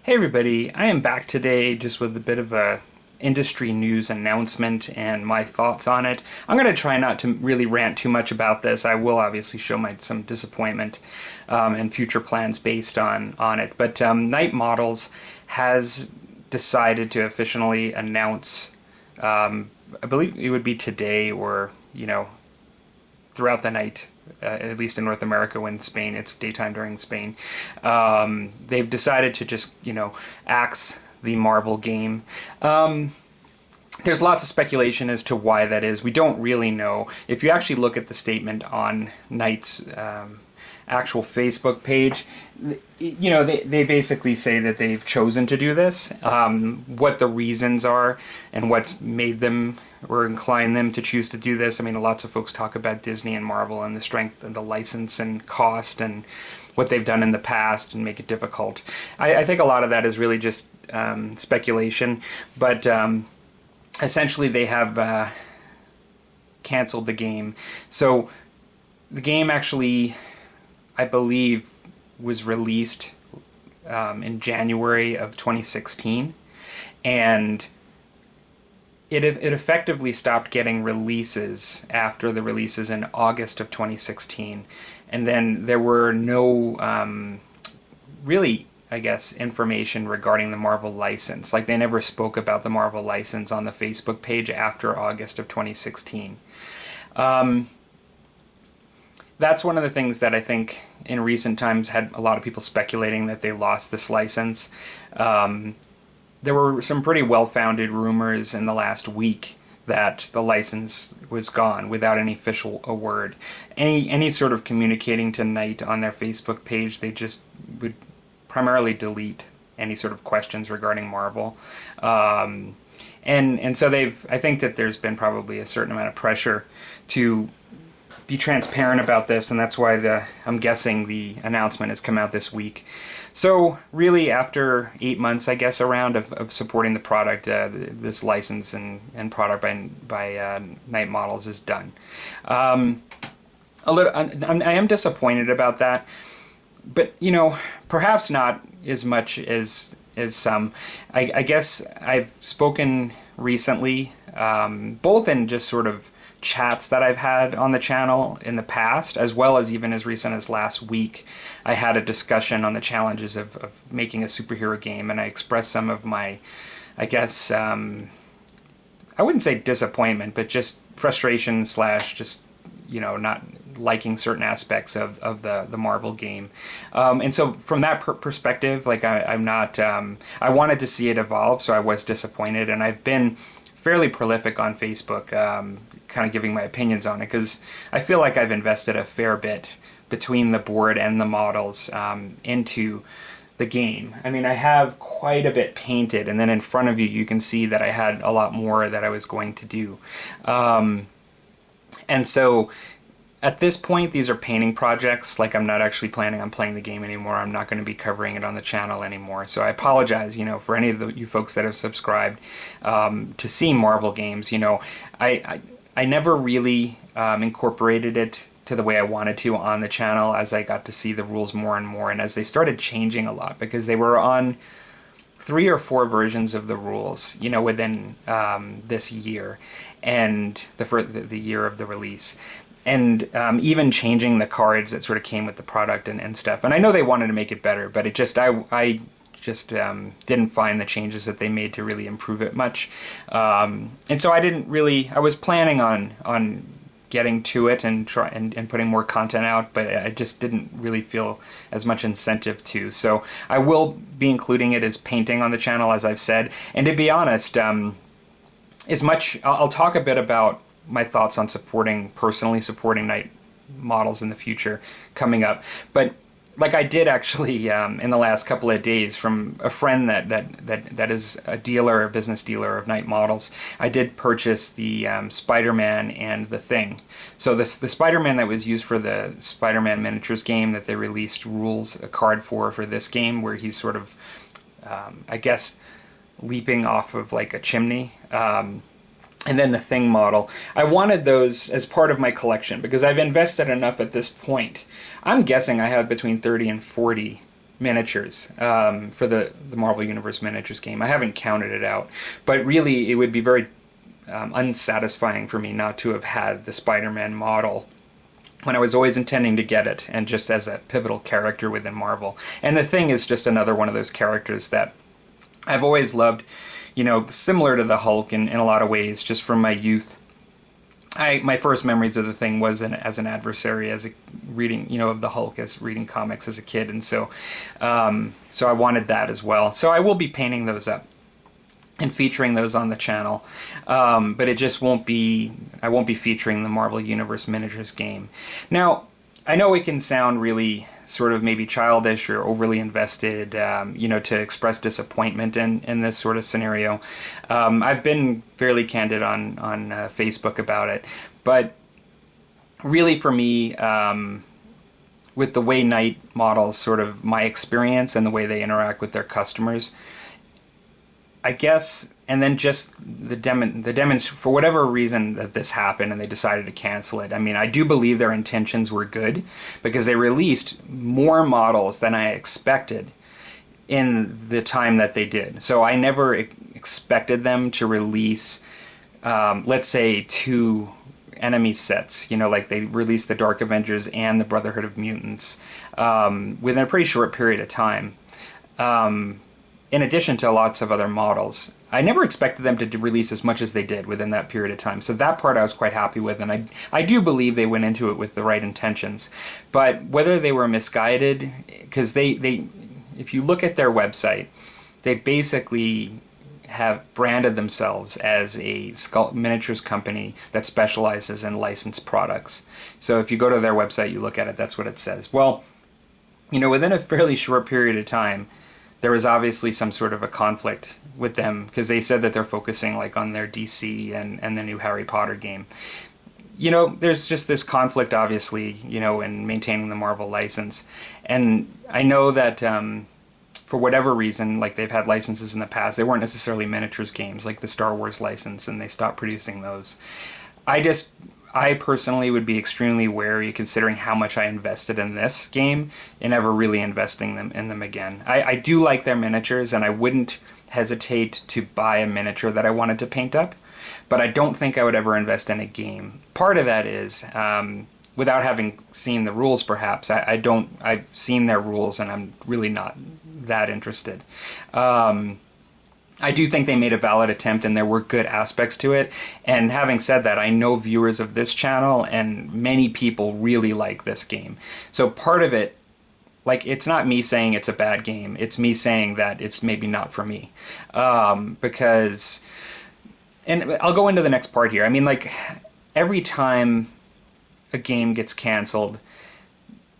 Hey everybody, I am back today just with a bit of a industry news announcement and my thoughts on it. I'm going to try not to really rant too much about this. I will obviously show some disappointment and future plans based on it. But Night Models has decided to officially announce, I believe it would be today or, throughout the night, at least in North America. When Spain, it's daytime during Spain. They've decided to just, axe the Marvel game. There's lots of speculation as to why that is. We don't really know. If you actually look at the statement on Night's actual Facebook page, they basically say that they've chosen to do this. What the reasons are and what's made them or inclined them to choose to do this. I mean, lots of folks talk about Disney and Marvel and the strength of the license and cost and what they've done in the past and make it difficult. I think a lot of that is really just speculation, but essentially they have canceled the game. So the game actually, I believe, was released in January of 2016, and it effectively stopped getting releases after the releases in August of 2016, and then there were no really, I guess, information regarding the Marvel license. Like, they never spoke about the Marvel license on the Facebook page after August of 2016. That's one of the things that I think in recent times had a lot of people speculating that they lost this license. There were some pretty well-founded rumors in the last week that the license was gone without any official word. Any sort of communicating to Night on their Facebook page, they just would primarily delete any sort of questions regarding Marvel. And so I think that there's been probably a certain amount of pressure to be transparent about this, and that's why I'm guessing the announcement has come out this week. So really, after 8 months, I guess, around of supporting the product, this license and product by Night Models is done. I am disappointed about that, but perhaps not as much as some. I guess I've spoken recently, both in just sort of chats that I've had on the channel in the past, as well as even as recent as last week. I had a discussion on the challenges of making a superhero game, and I expressed some of my, I guess, I wouldn't say disappointment, but just frustration / just, not liking certain aspects of the Marvel game. And so from that perspective, like, I'm not, I wanted to see it evolve, so I was disappointed, and I've been fairly prolific on Facebook, kind of giving my opinions on it, because I feel like I've invested a fair bit between the board and the models into the game. I mean, I have quite a bit painted, and then in front of you, you can see that I had a lot more that I was going to do. And so at this point, these are painting projects. Like, I'm not actually planning on playing the game anymore. I'm not going to be covering it on the channel anymore. So I apologize, for any of you folks that have subscribed to see Marvel games. I never really incorporated it to the way I wanted to on the channel as I got to see the rules more and more, and as they started changing a lot, because they were on 3 or 4 versions of the rules, within this year, and the year of the release. And even changing the cards that sort of came with the product and stuff. And I know they wanted to make it better, but it just I just didn't find the changes that they made to really improve it much. And so I was planning on getting to it and putting more content out, but I just didn't really feel as much incentive to. So I will be including it as painting on the channel, as I've said. And to be honest, I'll talk a bit about my thoughts on personally supporting models in the future coming up. But like I did actually in the last couple of days from a friend that is a dealer, a business dealer of Knight models. I did purchase the Spider-Man and the Thing. So the Spider-Man that was used for the Spider-Man miniatures game that they released a card for this game, where he's sort of I guess leaping off of like a chimney. And then the Thing model. I wanted those as part of my collection because I've invested enough at this point. I'm guessing I have between 30 and 40 miniatures for the Marvel Universe miniatures game. I haven't counted it out. But really, it would be very unsatisfying for me not to have had the Spider-Man model when I was always intending to get it, and just as a pivotal character within Marvel. And the Thing is just another one of those characters that I've always loved. You know, similar to the Hulk in a lot of ways, just from my youth. My first memories of the Thing was as an adversary, as a reading, of the Hulk, as reading comics as a kid, and so I wanted that as well. So I will be painting those up and featuring those on the channel, but it just won't be. I won't be featuring the Marvel Universe miniatures game. Now, I know it can sound really sort of maybe childish or overly invested, to express disappointment in this sort of scenario. I've been fairly candid on Facebook about it, but really for me, with the way Knight models, sort of my experience and the way they interact with their customers, I guess, and then just for whatever reason that this happened and they decided to cancel it. I mean, I do believe their intentions were good because they released more models than I expected in the time that they did. So I never expected them to release, let's say, 2 enemy sets. Like they released the Dark Avengers and the Brotherhood of Mutants within a pretty short period of time. In addition to lots of other models. I never expected them to release as much as they did within that period of time. So that part I was quite happy with, and I do believe they went into it with the right intentions. But whether they were misguided, because they if you look at their website, they basically have branded themselves as a miniatures company that specializes in licensed products. So if you go to their website, you look at it, that's what it says. Well, within a fairly short period of time, there was obviously some sort of a conflict with them because they said that they're focusing like on their DC and the new Harry Potter game. There's just this conflict, obviously, in maintaining the Marvel license. And I know that for whatever reason, like they've had licenses in the past, they weren't necessarily miniatures games like the Star Wars license, and they stopped producing those. I personally would be extremely wary, considering how much I invested in this game, in ever really investing in them again. I do like their miniatures, and I wouldn't hesitate to buy a miniature that I wanted to paint up, but I don't think I would ever invest in a game. Part of that is, without having seen the rules perhaps, I've seen their rules, and I'm really not that interested. I do think they made a valid attempt and there were good aspects to it. And having said that, I know viewers of this channel and many people really like this game. So part of it, like, it's not me saying it's a bad game. It's me saying that it's maybe not for me. Because, and I'll go into the next part here. I mean, like, every time a game gets canceled,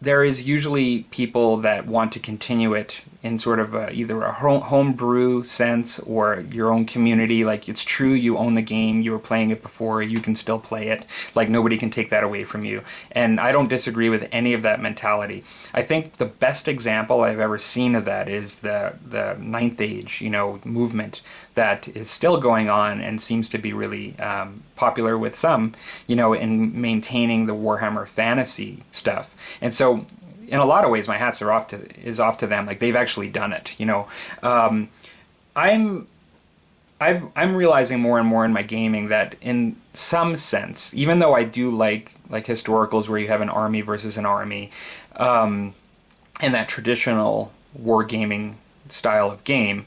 there is usually people that want to continue it in sort of either a homebrew sense or your own community. Like, it's true, you own the game, you were playing it before, you can still play it. Like, nobody can take that away from you. And I don't disagree with any of that mentality. I think the best example I've ever seen of that is the Ninth Age, movement that is still going on and seems to be really popular with some, in maintaining the Warhammer Fantasy stuff. And so, in a lot of ways, my hats are off to them. Like, they've actually done it. I'm realizing more and more in my gaming that, in some sense, even though I do like historicals where you have an army versus an army, and that traditional wargaming style of game,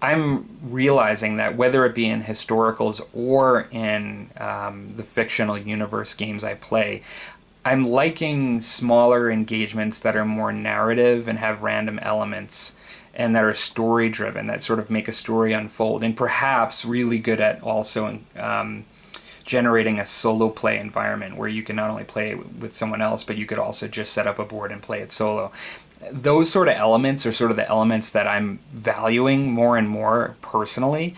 I'm realizing that whether it be in historicals or in the fictional universe games I play, I'm liking smaller engagements that are more narrative and have random elements and that are story driven, that sort of make a story unfold, and perhaps really good at also generating a solo play environment where you can not only play with someone else, but you could also just set up a board and play it solo. Those sort of elements are sort of the elements that I'm valuing more and more personally.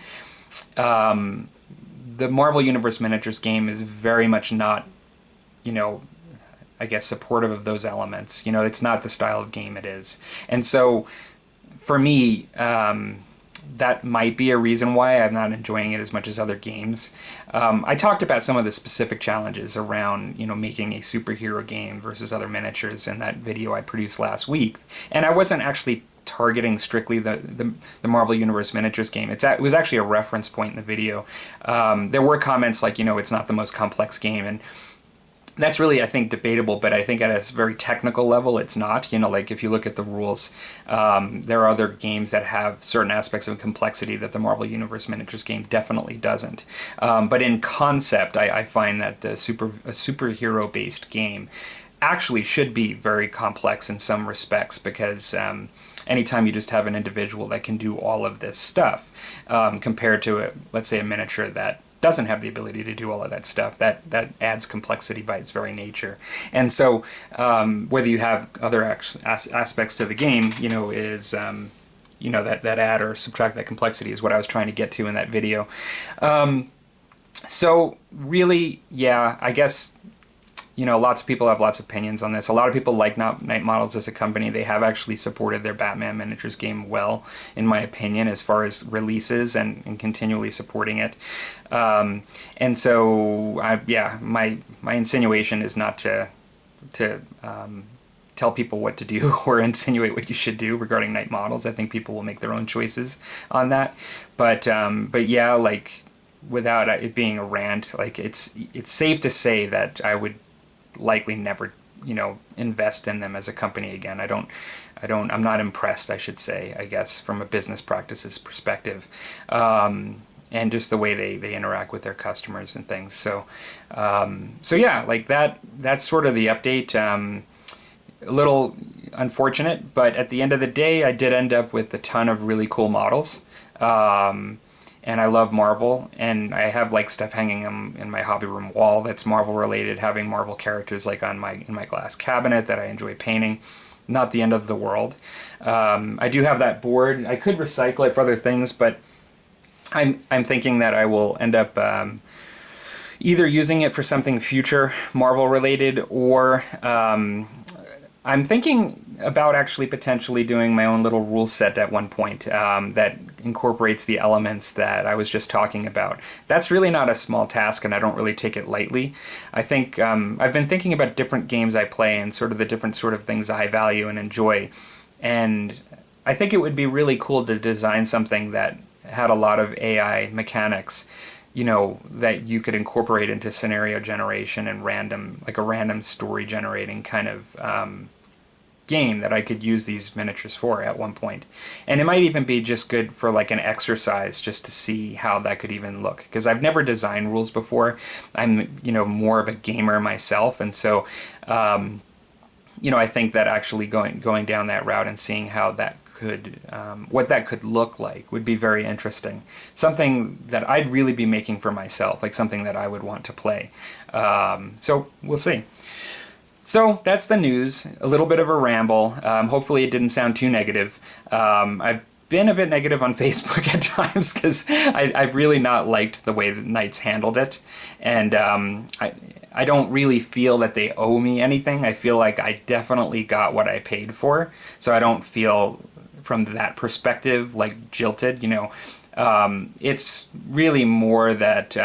The Marvel Universe Miniatures game is very much not, I guess, supportive of those elements. It's not the style of game it is. And so for me, that might be a reason why I'm not enjoying it as much as other games. I talked about some of the specific challenges around, making a superhero game versus other miniatures in that video I produced last week. And I wasn't actually targeting strictly the Marvel Universe Miniatures game. It was actually a reference point in the video. There were comments like, it's not the most complex game, and that's really, I think, debatable, but I think at a very technical level, it's not. Like if you look at the rules, there are other games that have certain aspects of complexity that the Marvel Universe Miniatures game definitely doesn't. But in concept, I find that a superhero-based game actually should be very complex in some respects, because anytime you just have an individual that can do all of this stuff, compared to, let's say, a miniature that doesn't have the ability to do all of that stuff, that adds complexity by its very nature. And so whether you have other aspects to the game, is that add or subtract that complexity is what I was trying to get to in that video. So really, yeah, I guess lots of people have lots of opinions on this. A lot of people like Night Models as a company. They have actually supported their Batman miniatures game well, in my opinion, as far as releases and continually supporting it. And so, my insinuation is not to tell people what to do or insinuate what you should do regarding Night Models. I think people will make their own choices on that. But yeah, like, without it being a rant, like, it's safe to say that I would likely never, invest in them as a company again. I'm not impressed, I should say, I guess, from a business practices perspective. And just the way they interact with their customers and things. So yeah, like that's sort of the update. A little unfortunate, but at the end of the day, I did end up with a ton of really cool models. And I love Marvel, and I have like stuff hanging in my hobby room wall that's Marvel related, having Marvel characters like in my glass cabinet that I enjoy painting. Not the end of the world. I do have that board. I could recycle it for other things, but I'm thinking that I will end up either using it for something future Marvel related, or I'm thinking about actually potentially doing my own little rule set at one point that incorporates the elements that I was just talking about. That's really not a small task, and I don't really take it lightly. I think I've been thinking about different games I play and sort of the different sort of things I value and enjoy, and I think it would be really cool to design something that had a lot of AI mechanics, that you could incorporate into scenario generation and a random story generating kind of game that I could use these miniatures for at one point. And it might even be just good for like an exercise just to see how that could even look, because I've never designed rules before. I'm more of a gamer myself, and so I think that actually going down that route and seeing how that could what that could look like would be very interesting. Something that I'd really be making for myself, like something that I would want to play. So we'll see. So that's the news. A little bit of a ramble. Hopefully it didn't sound too negative. I've been a bit negative on Facebook at times because I've really not liked the way the Knights handled it. And I don't really feel that they owe me anything. I feel like I definitely got what I paid for. So I don't feel from that perspective like jilted. It's really more that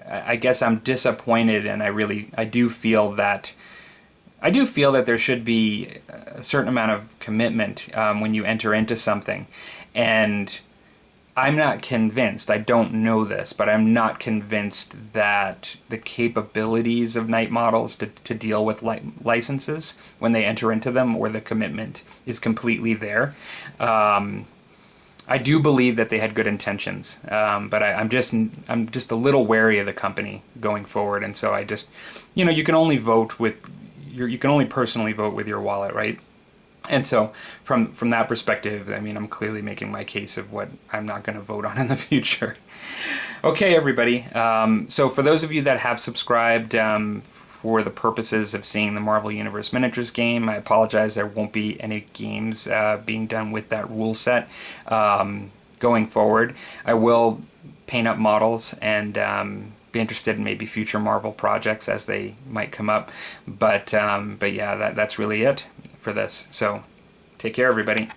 I guess I'm disappointed, and I do feel that there should be a certain amount of commitment when you enter into something, and I'm not convinced. I don't know this, but I'm not convinced that the capabilities of Night Models to deal with licenses when they enter into them, or the commitment is completely there. I do believe that they had good intentions, but I'm just a little wary of the company going forward, and so I just, you can only personally vote with your wallet, right? And so from that perspective, I mean, I'm clearly making my case of what I'm not going to vote on in the future. Okay, everybody. So for those of you that have subscribed for the purposes of seeing the Marvel Universe Miniatures game, I apologize. There won't be any games being done with that rule set going forward. I will paint up models and be interested in maybe future Marvel projects as they might come up. But yeah, that's really it for this. So take care, everybody.